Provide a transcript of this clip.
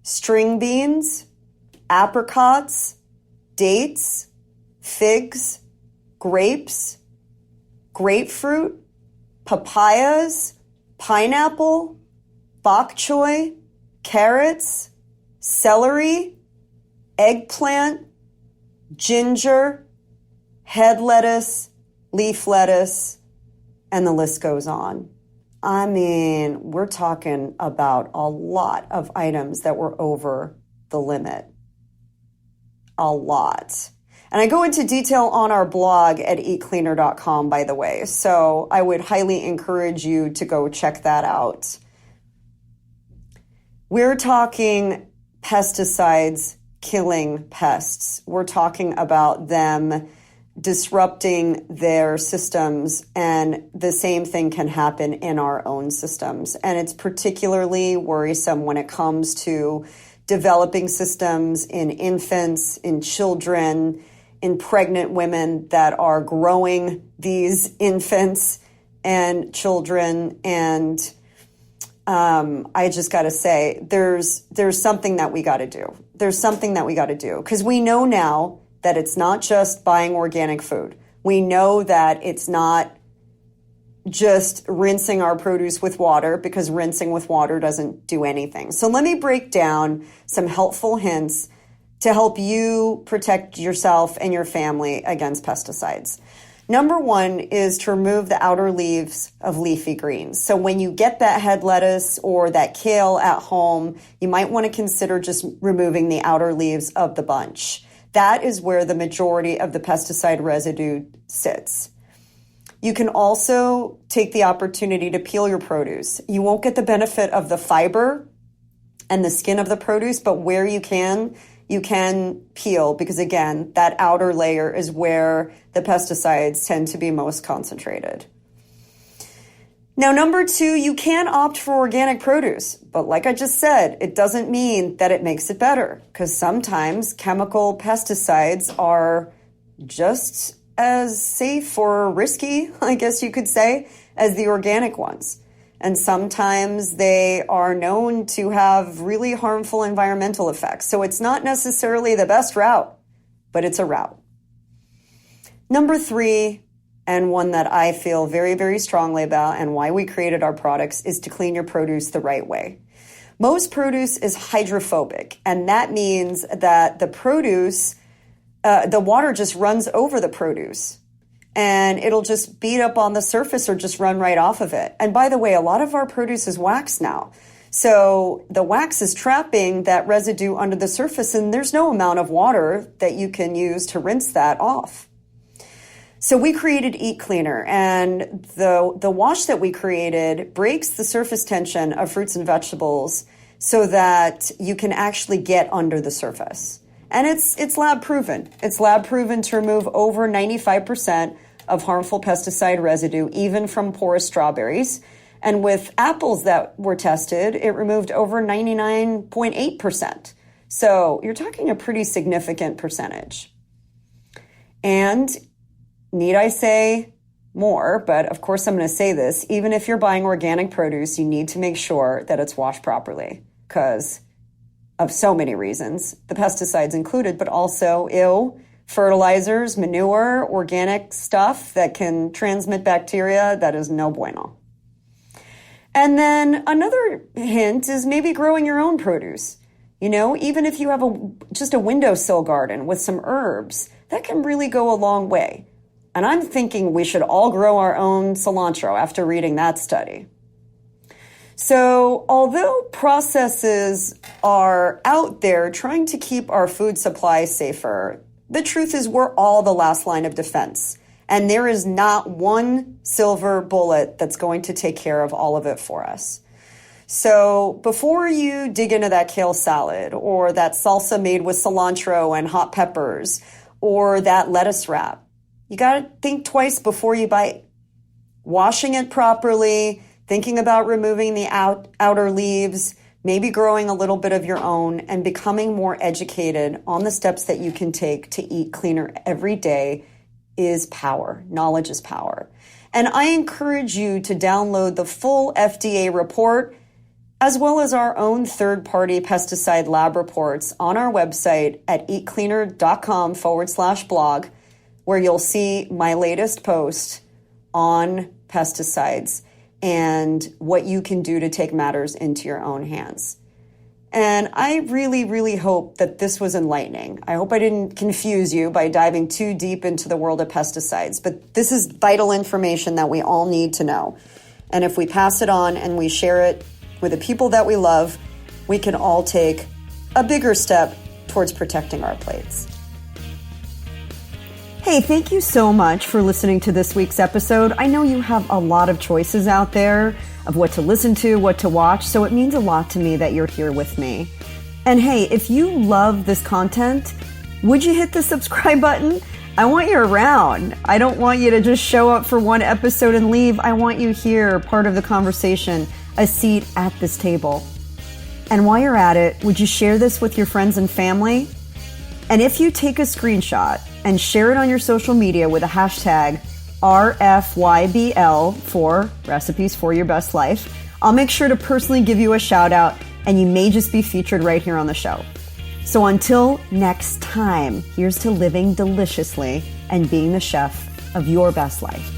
string beans, apricots, dates, figs, grapes, grapefruit, papayas, pineapple, bok choy, carrots, celery, eggplant, ginger, head lettuce, leaf lettuce, and the list goes on. I mean, we're talking about a lot of items that were over the limit. A lot. And I go into detail on our blog at eatcleaner.com, by the way. So I would highly encourage you to go check that out. We're talking pesticides killing pests. We're talking about them disrupting their systems, and the same thing can happen in our own systems. And it's particularly worrisome when it comes to developing systems in infants, in children, in pregnant women that are growing these infants and children. And I just got to say, there's something that we got to do. There's something that we got to do, because we know now that it's not just buying organic food. We know that it's not just rinsing our produce with water, because rinsing with water doesn't do anything. So let me break down some helpful hints to help you protect yourself and your family against pesticides. Number one is to remove the outer leaves of leafy greens. So when you get that head lettuce or that kale at home, you might want to consider just removing the outer leaves of the bunch. That is where the majority of the pesticide residue sits. You can also take the opportunity to peel your produce. You won't get the benefit of the fiber and the skin of the produce, but where you can peel, because again, that outer layer is where the pesticides tend to be most concentrated. Now, number two, you can opt for organic produce, but like I just said, it doesn't mean that it makes it better, because sometimes chemical pesticides are just as safe or risky, I guess you could say, as the organic ones. And sometimes they are known to have really harmful environmental effects. So it's not necessarily the best route, but it's a route. Number three, and one that I feel very, very strongly about and why we created our products, is to clean your produce the right way. Most produce is hydrophobic, and that means that the produce, the water just runs over the produce, and it'll just beat up on the surface or just run right off of it. And by the way, a lot of our produce is wax now. So the wax is trapping that residue under the surface, and there's no amount of water that you can use to rinse that off. So we created Eat Cleaner, and the wash that we created breaks the surface tension of fruits and vegetables so that you can actually get under the surface. And it's lab proven. It's lab proven to remove over 95% of harmful pesticide residue, even from porous strawberries. And with apples that were tested, it removed over 99.8%. So you're talking a pretty significant percentage. And need I say more? But of course, I'm going to say this. Even if you're buying organic produce, you need to make sure that it's washed properly, because of so many reasons, the pesticides included, but also fertilizers, manure, organic stuff that can transmit bacteria. That is no bueno. And then another hint is maybe growing your own produce. You know, even if you have just a windowsill garden with some herbs, that can really go a long way. And I'm thinking we should all grow our own cilantro after reading that study. So although processes are out there trying to keep our food supply safer, the truth is we're all the last line of defense. And there is not one silver bullet that's going to take care of all of it for us. So before you dig into that kale salad or that salsa made with cilantro and hot peppers or that lettuce wrap, you got to think twice before you bite. Washing it properly, thinking about removing the outer leaves, maybe growing a little bit of your own, and becoming more educated on the steps that you can take to eat cleaner every day is power. Knowledge is power. And I encourage you to download the full FDA report as well as our own third-party pesticide lab reports on our website at eatcleaner.com/blog, where you'll see my latest post on pesticides and what you can do to take matters into your own hands. And I really, really hope that this was enlightening. I hope I didn't confuse you by diving too deep into the world of pesticides, but this is vital information that we all need to know. And if we pass it on and we share it with the people that we love, we can all take a bigger step towards protecting our plates. Hey, thank you so much for listening to this week's episode. I know you have a lot of choices out there of what to listen to, what to watch, so it means a lot to me that you're here with me. And hey, if you love this content, would you hit the subscribe button? I want you around. I don't want you to just show up for one episode and leave. I want you here, part of the conversation, a seat at this table. And while you're at it, would you share this with your friends and family? And if you take a screenshot and share it on your social media with a hashtag RFYBL for Recipes for Your Best Life, I'll make sure to personally give you a shout out, and you may just be featured right here on the show. So until next time, here's to living deliciously and being the chef of your best life.